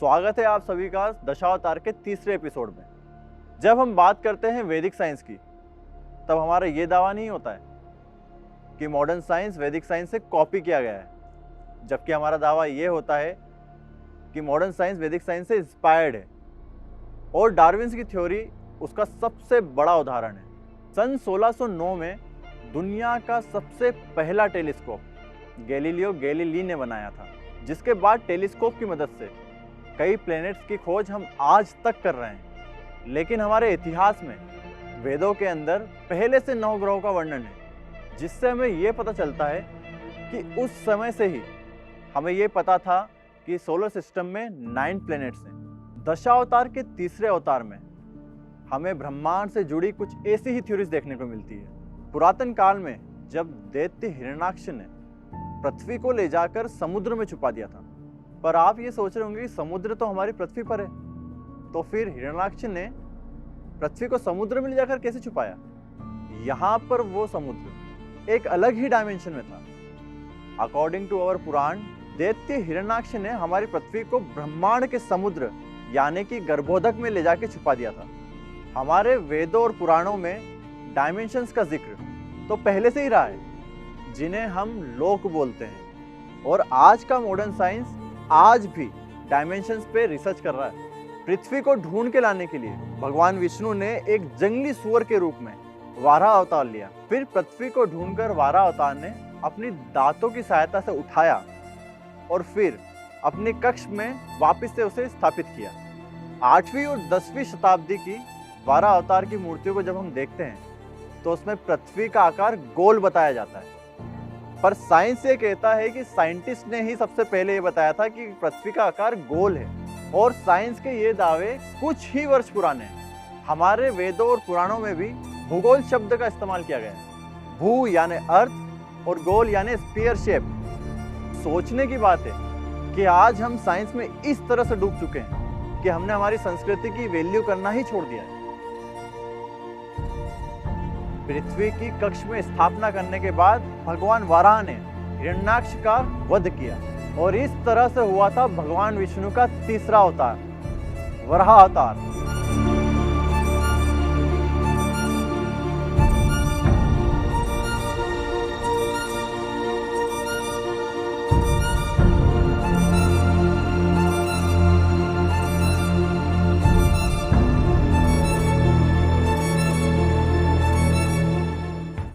स्वागत है आप सभी का दशावतार के तीसरे एपिसोड में। जब हम बात करते हैं वैदिक साइंस की, तब हमारा ये दावा नहीं होता है कि मॉडर्न साइंस वैदिक साइंस से कॉपी किया गया है, जबकि हमारा दावा ये होता है कि मॉडर्न साइंस वैदिक साइंस से इंस्पायर्ड है और डार्विन्स की थ्योरी उसका सबसे बड़ा उदाहरण है। सन 1609 में दुनिया का सबसे पहला टेलीस्कोप गैलीलियो गैलीली ने बनाया था, जिसके बाद टेलीस्कोप की मदद से कई प्लैनेट्स की खोज हम आज तक कर रहे हैं। लेकिन हमारे इतिहास में वेदों के अंदर पहले से 9 ग्रहों का वर्णन है, जिससे हमें ये पता चलता है कि उस समय से ही हमें ये पता था कि सोलर सिस्टम में 9 प्लैनेट्स हैं। दशावतार के तीसरे अवतार में हमें ब्रह्मांड से जुड़ी कुछ ऐसी ही थ्योरीज देखने को मिलती है। पुरातन काल में जब दैत्य हिरण्याक्ष ने पृथ्वी को ले जाकर समुद्र में छुपा दिया था, पर आप ये सोच रहे होंगे कि समुद्र तो हमारी पृथ्वी पर है, तो फिर हिरण्याक्ष ने पृथ्वी को समुद्र में ले जाकर कैसे छुपाया? यहाँ पर वो समुद्र एक अलग ही डायमेंशन में था। अकॉर्डिंग टू अवर पुराण, दैत्य हिरण्याक्ष ने हमारी पृथ्वी को ब्रह्मांड के समुद्र यानी कि गर्भोदक में ले जाके छुपा दिया था। हमारे वेदों और पुराणों में डायमेंशंस का जिक्र तो पहले से ही रहा है, जिन्हें हम लोक बोलते हैं, और आज का मॉडर्न साइंस आज भी डायमेंशंस पे रिसर्च कर रहा है। पृथ्वी को ढूंढ के लाने के लिए भगवान विष्णु ने एक जंगली सूअर के रूप में वाराह अवतार लिया। फिर पृथ्वी को ढूंढकर वाराह अवतार ने अपनी दांतों की सहायता से उठाया और फिर अपने कक्ष में वापस से उसे स्थापित किया। 8वीं और 10वीं शताब्दी की वाराह अवतार की मूर्तियों को जब हम देखते हैं तो उसमें पृथ्वी का आकार गोल बताया जाता है, पर साइंस ये कहता है कि साइंटिस्ट ने ही सबसे पहले ये बताया था कि पृथ्वी का आकार गोल है, और साइंस के ये दावे कुछ ही वर्ष पुराने हैं। हमारे वेदों और पुराणों में भी भूगोल शब्द का इस्तेमाल किया गया है। भू यानी अर्थ और गोल यानी स्फीयर शेप। सोचने की बात है कि आज हम साइंस में इस तरह से डूब चुके हैं कि हमने हमारी संस्कृति की वैल्यू करना ही छोड़ दिया है। पृथ्वी की कक्ष में स्थापना करने के बाद भगवान वाराह ने हिरण्याक्ष का वध किया, और इस तरह से हुआ था भगवान विष्णु का तीसरा अवतार, वराह अवतार।